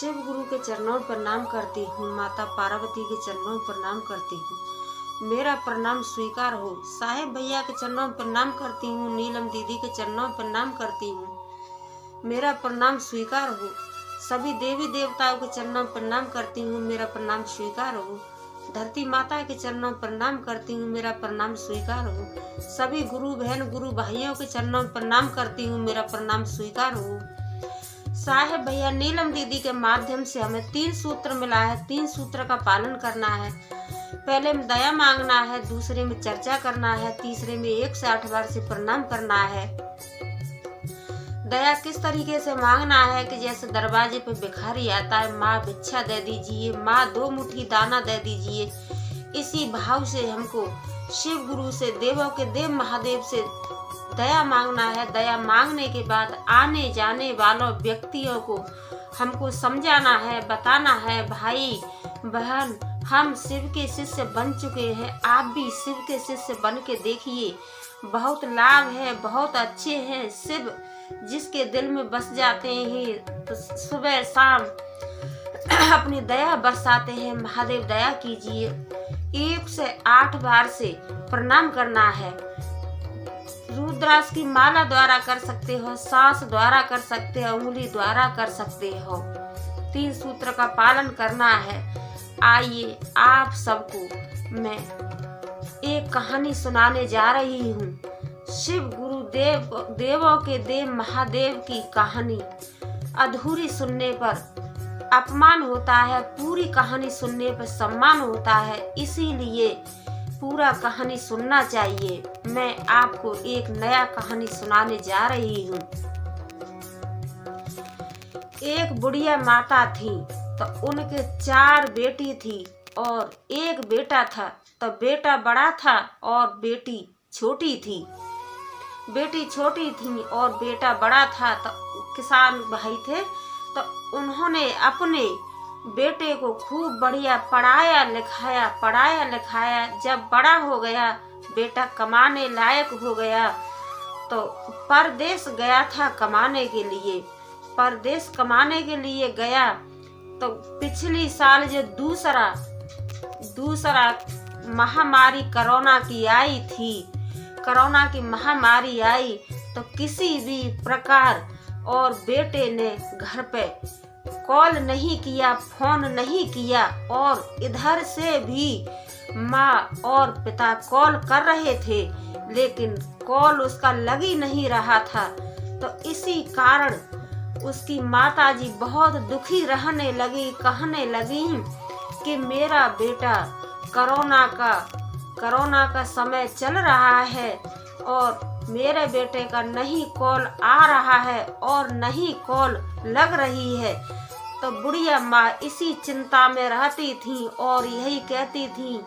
शिव गुरु के चरणों पर प्रणाम करती हूँ। माता पार्वती के चरणों पर प्रणाम करती हूँ। मेरा प्रणाम स्वीकार हो। साहेब भैया के चरणों पर प्रणाम करती हूँ। नीलम दीदी के चरणों पर प्रणाम करती हूँ। मेरा प्रणाम स्वीकार हो। सभी देवी देवताओं के चरणों पर प्रणाम करती हूँ। मेरा प्रणाम स्वीकार हो। धरती माता के चरणों पर प्रणाम करती हूँ। मेरा प्रणाम स्वीकार हो। सभी गुरु बहन गुरु भाइयों के चरणों पर प्रणाम करती हूँ। मेरा प्रणाम स्वीकार हो। साहेब भैया नीलम दीदी के माध्यम से हमें 3 सूत्र मिला है। 3 सूत्र का पालन करना है। पहले में दया मांगना है, दूसरे में चर्चा करना है, तीसरे में 1 से 8 बार से प्रणाम करना है। दया किस तरीके से मांगना है कि जैसे दरवाजे पे भिखारी आता है, माँ भिक्षा दे दीजिए, माँ 2 मुट्ठी दाना दे दीजिए। इसी भाव से हमको शिव गुरु से, देवों के देव महादेव से दया मांगना है। दया मांगने के बाद आने जाने वालों व्यक्तियों को हमको समझाना है, बताना है, भाई बहन हम शिव के शिष्य बन चुके हैं, आप भी शिव के शिष्य बन के देखिए, बहुत लाभ है, बहुत अच्छे हैं। शिव जिसके दिल में बस जाते हैं तो सुबह शाम अपनी दया बरसाते हैं। महादेव दया कीजिए। 1 से 8 बार से प्रणाम करना है। रुद्राक्ष की माला द्वारा कर सकते हो, सांस द्वारा कर सकते हो, उंगली द्वारा कर सकते हो। 3 सूत्र का पालन करना है। आइए आप सबको मैं एक कहानी सुनाने जा रही हूँ। शिव गुरु देवों के देव महादेव की कहानी। अधूरी सुनने पर अपमान होता है, पूरी कहानी सुनने पर सम्मान होता है, इसीलिए पूरा कहानी सुनना चाहिए। मैं आपको एक नया कहानी सुनाने जा रही हूँ। एक बुढ़िया माता थी तो उनके 4 बेटी थी और एक बेटा था। तो बेटा बड़ा था और बेटी छोटी थी। बेटी छोटी थी और बेटा बड़ा था। तो किसान भाई थे तो उन्होंने अपने बेटे को खूब बढ़िया पढ़ाया लिखाया। जब बड़ा हो गया, बेटा कमाने लायक हो गया तो परदेश गया था कमाने के लिए। परदेश कमाने के लिए गया तो पिछली साल जो दूसरा महामारी कोरोना की आई थी, कोरोना की महामारी आई तो किसी भी प्रकार और बेटे ने घर पे कॉल नहीं किया, फोन नहीं किया और इधर से भी माँ और पिता कॉल कर रहे थे लेकिन कॉल उसका लग ही नहीं रहा था। तो इसी कारण उसकी माताजी बहुत दुखी रहने लगी, कहने लगी कि मेरा बेटा कोरोना का समय चल रहा है और मेरे बेटे का नहीं कॉल आ रहा है और नहीं कॉल लग रही है। तो बुढ़िया माँ इसी चिंता में रहती थी और यही कहती थी,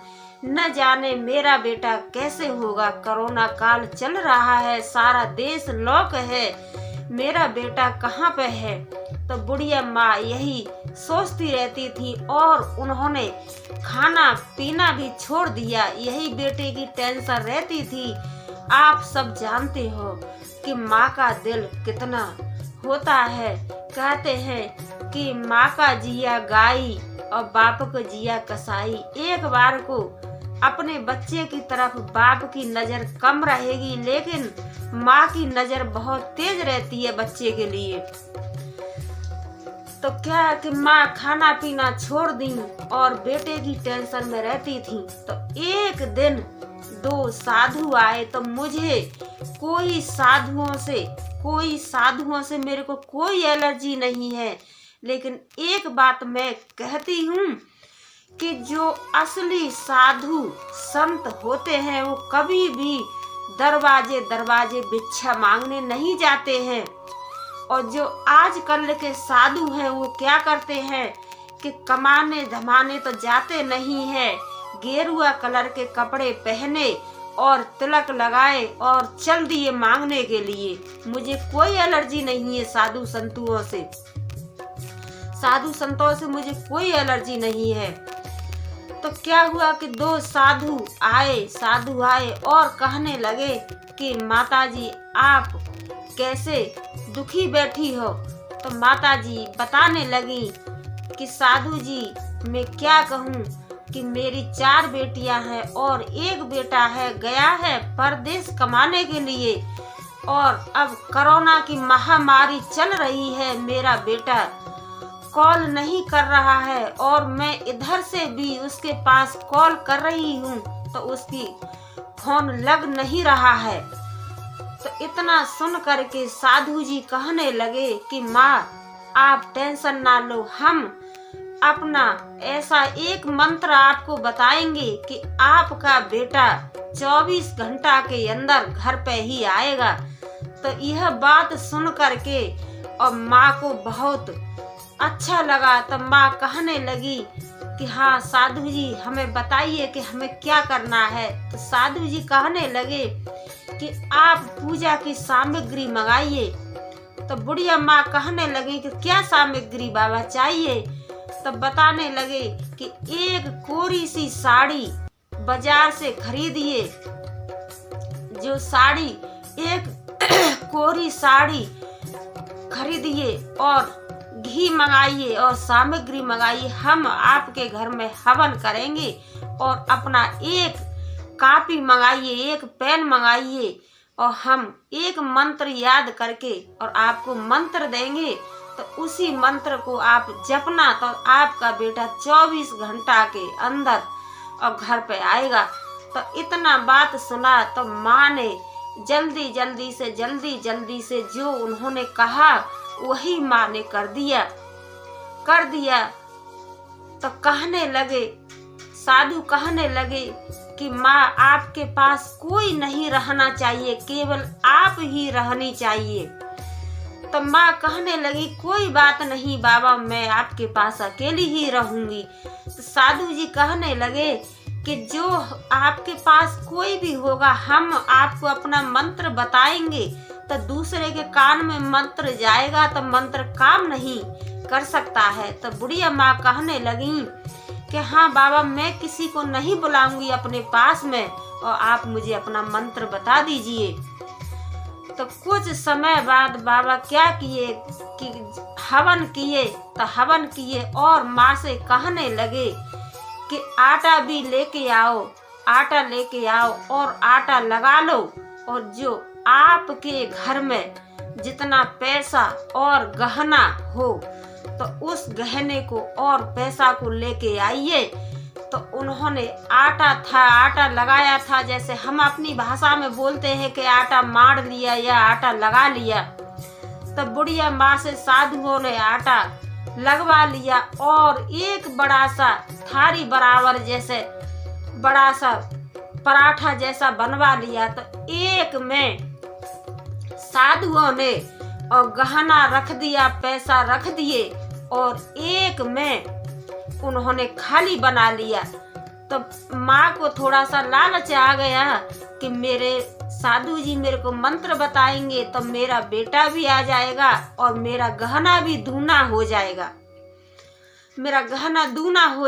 न जाने मेरा बेटा कैसे होगा, कोरोना काल चल रहा है, सारा देश लॉक है, मेरा बेटा कहाँ पे है। तो बुढ़िया माँ यही सोचती रहती थी और उन्होंने खाना पीना भी छोड़ दिया। यही बेटे की टेंशन रहती थी। आप सब जानते हो कि माँ का दिल कितना होता है। कहते हैं कि माँ का जिया गाई और बाप को जिया कसाई। एक बार को अपने बच्चे की तरफ बाप की नजर कम रहेगी लेकिन माँ की नजर बहुत तेज रहती है बच्चे के लिए। तो क्या कि माँ खाना पीना छोड़ दी और बेटे की टेंशन में रहती थी। तो एक दिन 2 साधु आए। तो मुझे कोई साधुओं से मेरे को कोई एलर्जी नहीं है, लेकिन एक बात मैं कहती हूँ कि जो असली साधु संत होते हैं वो कभी भी दरवाजे भिक्षा मांगने नहीं जाते हैं। और जो आजकल के साधु हैं वो क्या करते हैं कि कमाने धमाने तो जाते नहीं है, गेरुआ कलर के कपड़े पहने और तिलक लगाए और चल दिए मांगने के लिए। मुझे कोई एलर्जी नहीं है साधु संतों से मुझे कोई एलर्जी नहीं है। तो क्या हुआ कि 2 साधु आए और कहने लगे कि माताजी आप कैसे दुखी बैठी हो। तो माताजी बताने लगी कि साधु जी मैं क्या कहूँ कि मेरी 4 बेटियां हैं और एक बेटा है, गया है परदेश कमाने के लिए, और अब कोरोना की महामारी चल रही है। मेरा बेटा कॉल नहीं कर रहा है और मैं इधर से भी उसके पास कॉल कर रही हूँ तो उसकी फोन लग नहीं रहा है। तो इतना सुन करके साधु जी कहने लगे कि माँ आप टेंशन ना लो, हम अपना ऐसा एक मंत्र आपको बताएंगे कि आपका बेटा 24 घंटा के अंदर घर पे ही आएगा। तो यह बात सुन करके और माँ को बहुत अच्छा लगा। तो माँ कहने लगी कि हाँ साधु जी हमें बताइए कि हमें क्या करना है। तो साधु जी कहने लगे कि आप पूजा की सामग्री मंगाइए। तो बुढ़िया माँ कहने लगी कि क्या सामग्री बाबा चाहिए। तो बताने लगे कि एक कोरी सी साड़ी बाजार से खरीदिए, जो साड़ी एक कोरी साड़ी खरीदिए और घी मंगाइए और सामग्री मंगाइए। हम आपके घर में हवन करेंगे और अपना एक कॉपी मंगाइए, एक पेन मंगाइए और हम एक मंत्र याद करके और आपको मंत्र देंगे। तो उसी मंत्र को आप जपना तो आपका बेटा 24 घंटा के अंदर और घर पे आएगा। तो इतना बात सुना तो माँ ने जल्दी जल्दी से जो उन्होंने कहा वही माँ ने कर दिया। तो कहने लगे, साधु कहने लगे कि माँ आपके पास कोई नहीं रहना चाहिए, केवल आप ही रहनी चाहिए। तो माँ कहने लगी कोई बात नहीं बाबा, मैं आपके पास अकेली ही रहूंगी। तो साधु जी कहने लगे कि जो आपके पास कोई भी होगा हम आपको अपना मंत्र बताएंगे तो दूसरे के कान में मंत्र जाएगा तो मंत्र काम नहीं कर सकता है। तो बुढ़िया माँ कहने लगी कि हाँ बाबा मैं किसी को नहीं बुलाऊंगी अपने पास में और आप मुझे अपना मंत्र बता दीजिए। तो कुछ समय बाद बाबा क्या किए कि हवन किए और माँ से कहने लगे कि आटा भी लेके आओ और आटा लगा लो और जो आपके घर में जितना पैसा और गहना हो तो उस गहने को और पैसा को लेके आइए। तो उन्होंने आटा लगाया था, जैसे हम अपनी भाषा में बोलते हैं कि आटा मार लिया या आटा लगा लिया। तो बुढ़िया माँ से साधुओं ने आटा लगवा लिया और एक बड़ा सा थारी बराबर जैसे बड़ा सा पराठा जैसा बनवा लिया। तो एक में साधुओं ने और गहना रख दिया, पैसा रख दिए और एक में उन्होंने खाली बना लिया। तो माँ को थोड़ा सा लालच आ गया कि मेरे साधु जी मेरे को मंत्र बताएंगे तो मेरा बेटा भी आ जाएगा और मेरा गहना भी दूना हो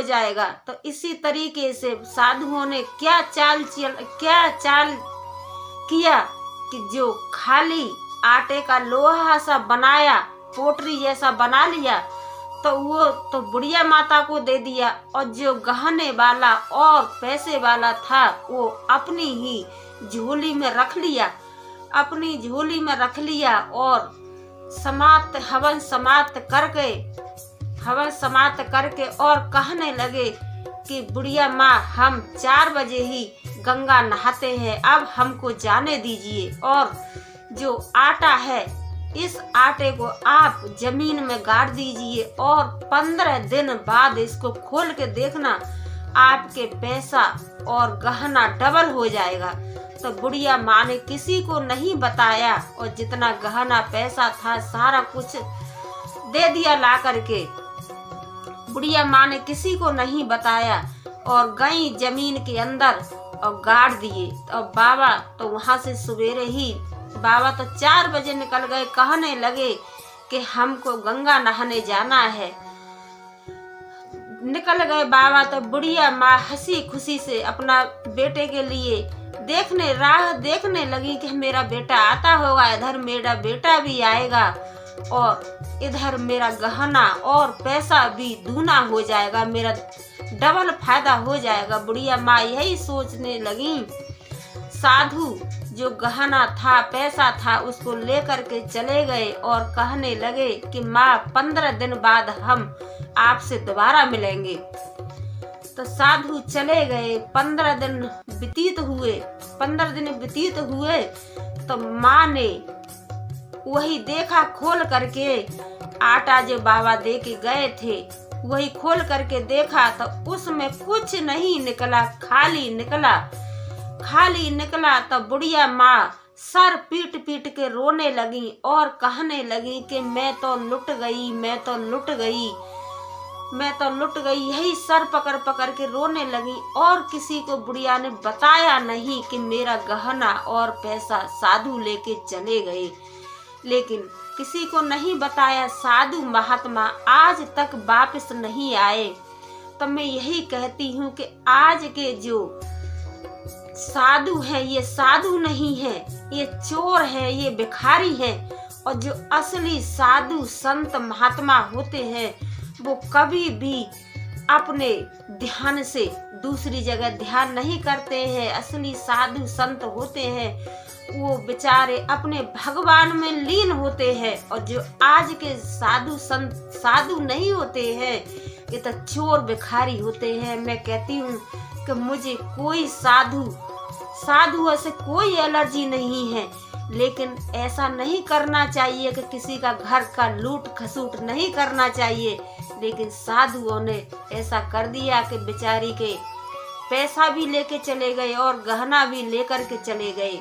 जाएगा। तो इसी तरीके से साधुओं ने क्या चाल किया कि जो खाली आटे का लोहा सा बनाया, पोटरी जैसा बना लिया, तो वो तो बुढ़िया माता को दे दिया और जो गहने वाला और पैसे वाला था वो अपनी ही झोली में रख लिया और हवन समाप्त करके और कहने लगे कि बुढ़िया माँ हम 4 बजे ही गंगा नहाते हैं, अब हमको जाने दीजिए और जो आटा है इस आटे को आप जमीन में गाड़ दीजिए और 15 दिन बाद इसको खोल के देखना, आपके पैसा और गहना डबल हो जाएगा। तो बुढ़िया माँ ने किसी को नहीं बताया और जितना गहना पैसा था सारा कुछ दे दिया ला करके। बुढ़िया माँ ने किसी को नहीं बताया और गई जमीन के अंदर और गाड़ दिए। और बाबा तो वहां से सवेरे ही बाबा तो 4 बजे निकल गए, कहने लगे कि हमको गंगा नहाने जाना है। निकल गए बाबा तो बुढ़िया माँ हंसी खुशी से अपना बेटे के लिए राह देखने लगी कि मेरा बेटा आता होगा, इधर मेरा बेटा भी आएगा और इधर मेरा गहना और पैसा भी दूना हो जाएगा, मेरा डबल फायदा हो जाएगा। बुढ़िया माँ यही सोचने लगी। साधु जो गहना था, पैसा था, उसको लेकर के चले गए और कहने लगे कि माँ 15 दिन बाद हम आपसे दोबारा मिलेंगे। तो साधु चले गए। 15 दिन व्यतीत हुए तो माँ ने वही देखा, खोल करके आटा जो बाबा दे के गए थे वही खोल करके देखा तो उसमें कुछ नहीं निकला, खाली निकला। तो बुढ़िया माँ सर पीट पीट के रोने लगी और कहने लगी कि मैं तो लुट गई। यही सर पकड़ पकड़ के रोने लगी और किसी को बुढ़िया ने बताया नहीं कि मेरा गहना और पैसा साधु लेके चले गए। लेकिन किसी को नहीं बताया। साधु महात्मा आज तक वापस नहीं आए। तो मैं यही कहती हूँ कि आज के जो साधु हैं ये साधु नहीं है, ये चोर है, ये भिखारी है। और जो असली साधु संत महात्मा होते हैं वो कभी भी अपने ध्यान से दूसरी जगह ध्यान नहीं करते हैं। असली साधु संत होते हैं वो बेचारे अपने भगवान में लीन होते हैं। और जो आज के साधु संत साधु नहीं होते हैं ये तो चोर भिखारी होते हैं। मैं कहती हूँ कि मुझे कोई साधुओं से कोई एलर्जी नहीं है, लेकिन ऐसा नहीं करना चाहिए कि किसी का घर का लूट खसूट नहीं करना चाहिए। लेकिन साधुओं ने ऐसा कर दिया कि बेचारी के पैसा भी लेके चले गए और गहना भी लेकर के चले गए।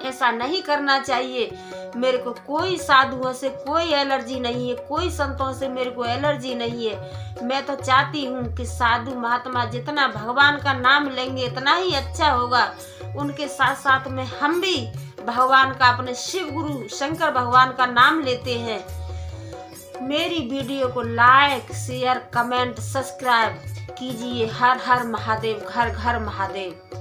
ऐसा नहीं करना चाहिए। मेरे को कोई साधुओं से कोई एलर्जी नहीं है, कोई संतों से मेरे को एलर्जी नहीं है। मैं तो चाहती हूँ कि साधु महात्मा जितना भगवान का नाम लेंगे इतना ही अच्छा होगा। उनके साथ साथ में हम भी भगवान का, अपने शिव गुरु शंकर भगवान का नाम लेते हैं। मेरी वीडियो को लाइक, शेयर, कमेंट, सब्सक्राइब कीजिए। हर हर महादेव, घर घर महादेव।